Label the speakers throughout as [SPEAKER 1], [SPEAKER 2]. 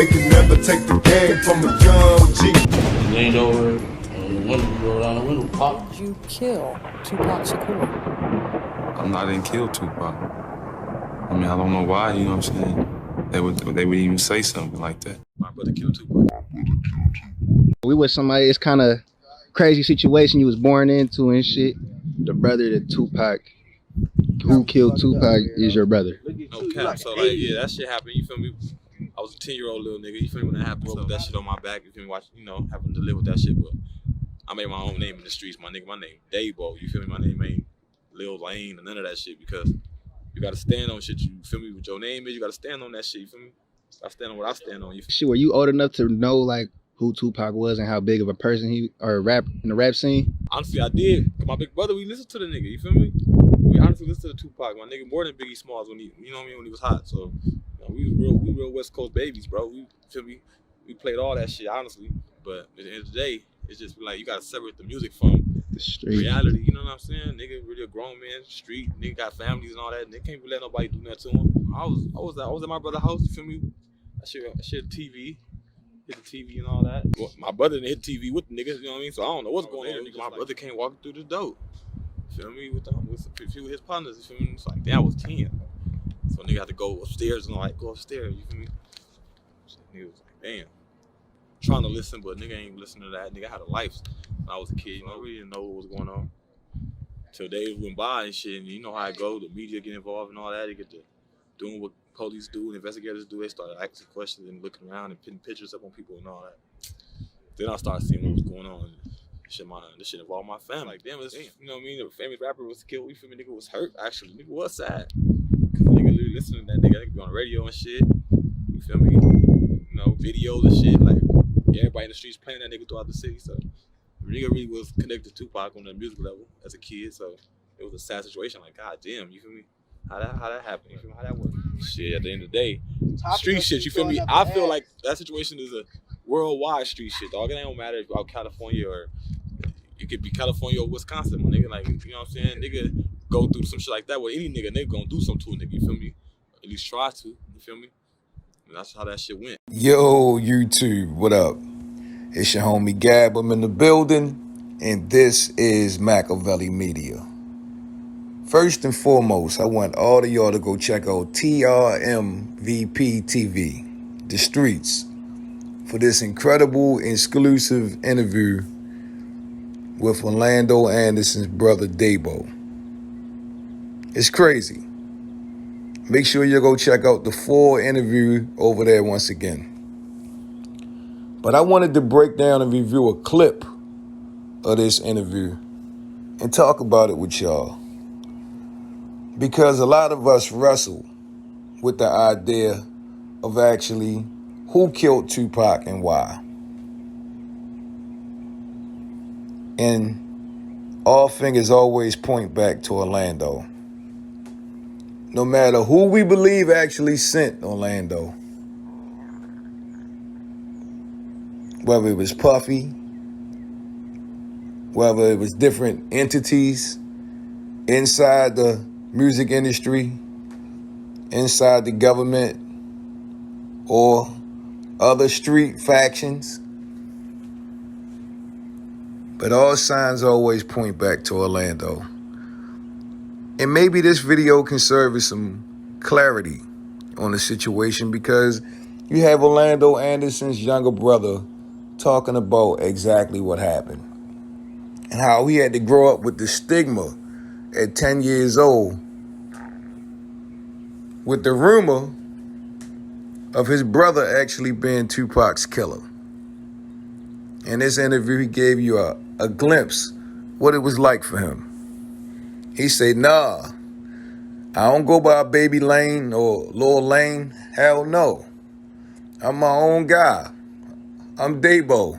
[SPEAKER 1] They can never take the game from a young G.
[SPEAKER 2] He leaned over and the window rolled down the window, pop.
[SPEAKER 3] Did you kill Tupac Shakur?
[SPEAKER 4] I didn't kill Tupac. I mean, I don't know why, you know what I'm saying? They would even say something like that. My brother killed Tupac.
[SPEAKER 5] We with somebody, it's kind of crazy situation you was born into and shit. The brother to Tupac, who killed Tupac, is your brother.
[SPEAKER 4] No cap. So like, yeah, that shit happened. You feel me? I was a 10-year-old little nigga. You feel me? When that happened, so that shit on my back. You feel me? Watch, having to live with that shit. But I made my own name in the streets, my nigga. My name Dabo. You feel me? My name ain't Lil Lane or none of that shit because you gotta stand on shit. You feel me? What your name is, you gotta stand on that shit. You feel me? I stand on what I stand on. You feel me?
[SPEAKER 5] Shit, were you old enough to know like who Tupac was and how big of a person he in the rap scene?
[SPEAKER 4] Honestly, I did. Cause my big brother, we listened to the nigga. You feel me? We honestly listened to Tupac. My nigga more than Biggie Smalls when he, you know what I mean, when he was hot. So we real West Coast babies, bro. We feel me? We played all that shit honestly. But at the end of the day, it's just like you gotta separate the music from
[SPEAKER 5] the street
[SPEAKER 4] reality. You know what I'm saying? Nigga really a grown man, street. Nigga got families and all that. Nigga can't let nobody do that to him. I was at my brother's house. You feel me? I shit TV. Hit the TV and all that. Well, my brother didn't hit TV with the niggas, you know what I mean? So I don't know what's going on. My brother came walking through the door. You feel me? With a few of his partners, you feel me? It's like, damn, I was 10. So nigga had to go upstairs and like, go upstairs, you feel me? So nigga was like, damn. Trying to listen, but nigga ain't listening to that. Nigga had a life when I was a kid, we didn't know what was going on. Till days went by and shit, and you know how it go, the media get involved and all that. They get to doing what police do and investigators do. They started asking questions and looking around and putting pictures up on people and all that. Then I started seeing what was going on. This shit involved my family. Like, damn, you know what I mean? The famous rapper was killed. You feel me? Nigga was hurt, actually. Nigga was sad. Because the nigga literally listening to that nigga. That nigga be on the radio and shit. You feel me? You know, videos and shit. Like, everybody in the streets playing that nigga throughout the city. So, the nigga really was connected to Tupac on the music level as a kid. So, it was a sad situation. Like, god damn, you feel me? How that happened? You feel me? How that worked? Shit, at the end of the day, street shit, you feel me? I feel like that situation is a worldwide street shit, dog. It don't matter if you're out California or it could be California or Wisconsin, my nigga. Like, you know what I'm saying? Nigga go through some shit like that with any nigga gonna do something to a nigga, you feel me? At least try to, you feel me? And that's how that shit went.
[SPEAKER 6] Yo, YouTube, what up? It's your homie Gab. I'm in the building, and this is MAKAVELI Media. First and foremost, I want all of y'all to go check out TRMVPTV, The Streets, for this incredible exclusive interview with Orlando Anderson's brother Dabo. It's crazy. Make sure you go check out the full interview over there once again. But I wanted to break down and review a clip of this interview and talk about it with y'all. Because a lot of us wrestle with the idea of actually who killed Tupac and why. And all fingers always point back to Orlando. No matter who we believe actually sent Orlando, whether it was Puffy, whether it was different entities inside the music industry, inside the government, or other street factions. But all signs always point back to Orlando. And maybe this video can serve as some clarity on the situation because you have Orlando Anderson's younger brother talking about exactly what happened and how he had to grow up with the stigma at 10 years old with the rumor of his brother actually being Tupac's killer. In this interview, he gave you a glimpse what it was like for him. He said, nah, I don't go by Baby Lane or Lil Lane. Hell no. I'm my own guy. I'm Dabo.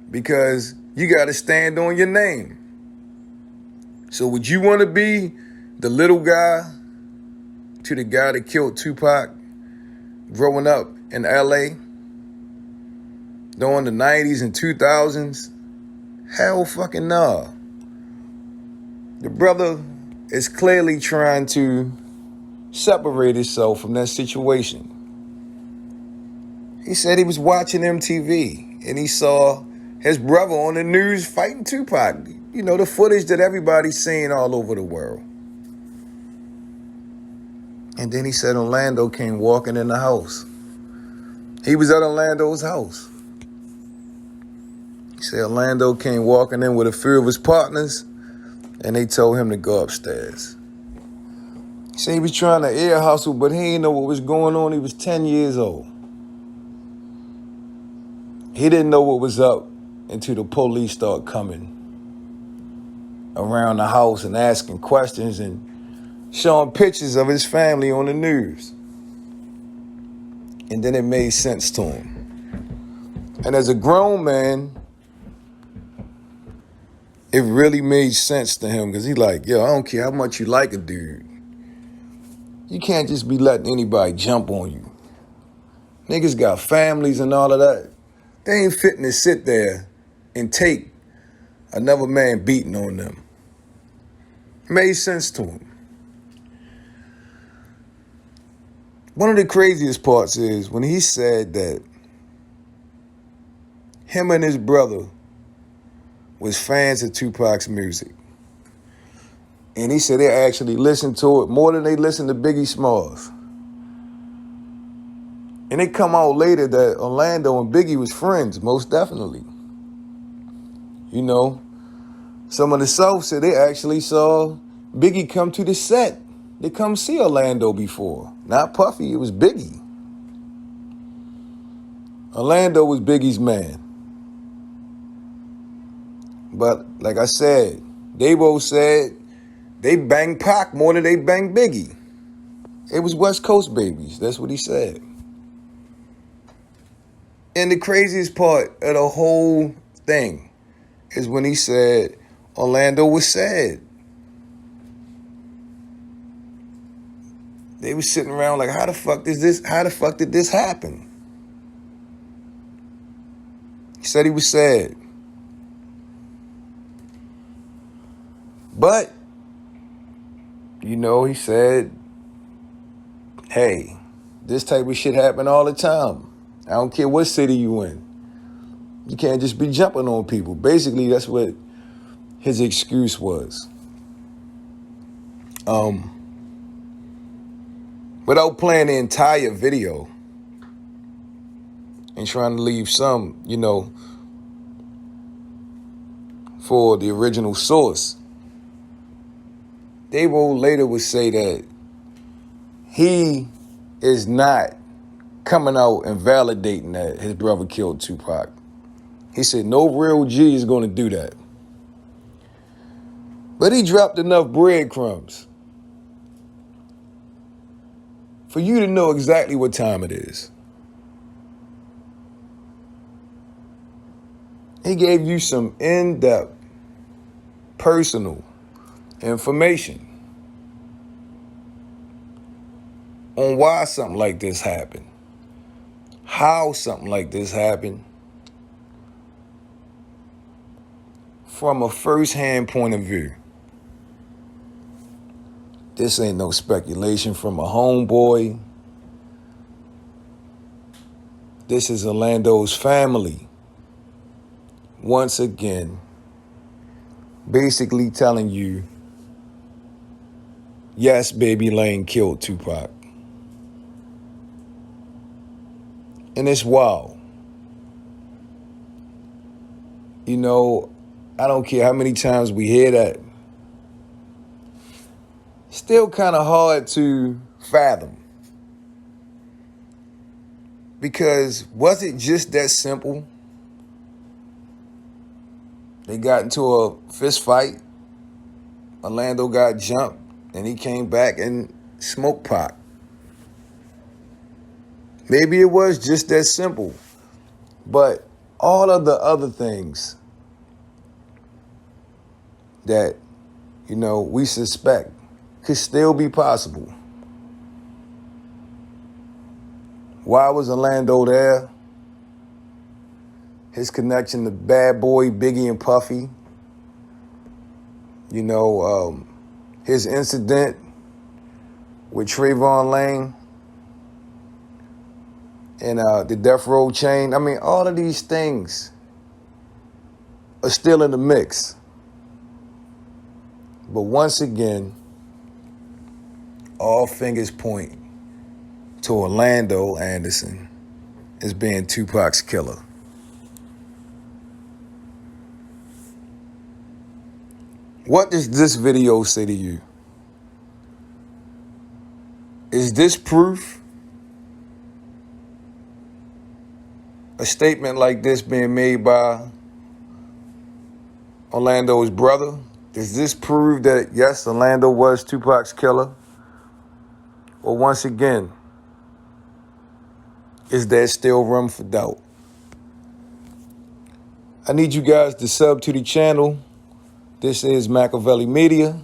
[SPEAKER 6] Because you got to stand on your name. So would you want to be the little guy to the guy that killed Tupac growing up in LA during the 90s and 2000s? Hell fucking nah. The brother is clearly trying to separate himself from that situation. He said he was watching MTV and he saw his brother on the news fighting Tupac. You know, the footage that everybody's seeing all over the world. And then he said Orlando came walking in the house. He was at Orlando's house. He said Orlando came walking in with a few of his partners and they told him to go upstairs. He said he was trying to ear hustle, but he didn't know what was going on. He was 10 years old. He didn't know what was up until the police started coming around the house and asking questions and showing pictures of his family on the news. And then it made sense to him. And as a grown man, it really made sense to him because he's like, yo, I don't care how much you like a dude. You can't just be letting anybody jump on you. Niggas got families and all of that. They ain't fitting to sit there and take another man beating on them. It made sense to him. One of the craziest parts is when he said that him and his brother was fans of Tupac's music. And he said they actually listened to it more than they listened to Biggie Smalls. And it come out later that Orlando and Biggie was friends, most definitely. You know, some of the South said they actually saw Biggie come to the set. They come see Orlando before. Not Puffy, it was Biggie. Orlando was Biggie's man. But like I said, they both said they banged Pac more than they banged Biggie. It was West Coast babies. That's what he said. And the craziest part of the whole thing is when he said Orlando was sad. They was sitting around like, how the fuck did this happen? He said he was sad. But, you know, he said, hey, this type of shit happen all the time. I don't care what city you in. You can't just be jumping on people. Basically, that's what his excuse was. Without playing the entire video and trying to leave some, you know, for the original source, Davo later would say that he is not coming out and validating that his brother killed Tupac. He said no real G is going to do that. But he dropped enough breadcrumbs for you to know exactly what time it is. He gave you some in-depth, personal information on why something like this happened, how something like this happened, from a first-hand point of view. This ain't no speculation from a homeboy. This is Orlando's family. Once again, basically telling you, yes, Baby Lane killed Tupac. And it's wild. You know, I don't care how many times we hear that. Still kind of hard to fathom. Because was it just that simple? They got into a fist fight. Orlando got jumped, and he came back and smoked pot. Maybe it was just that simple. But all of the other things that, you know, we suspect could still be possible. Why was Orlando there? His connection to Bad Boy, Biggie, and Puffy. You know, his incident with Trayvon Lane. and the death row chain. I mean, all of these things are still in the mix. But once again, all fingers point to Orlando Anderson as being Tupac's killer. What does this video say to you? Is this proof? A statement like this being made by Orlando's brother? Does this prove that, yes, Orlando was Tupac's killer? Or once again, is there still room for doubt? I need you guys to sub to the channel. This is MAKAVELI Media.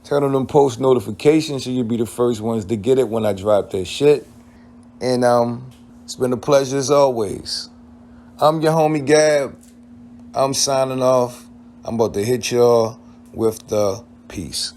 [SPEAKER 6] Turn on them post notifications so you'll be the first ones to get it when I drop that shit. And it's been a pleasure as always. I'm your homie Gab. I'm signing off. I'm about to hit y'all with the peace.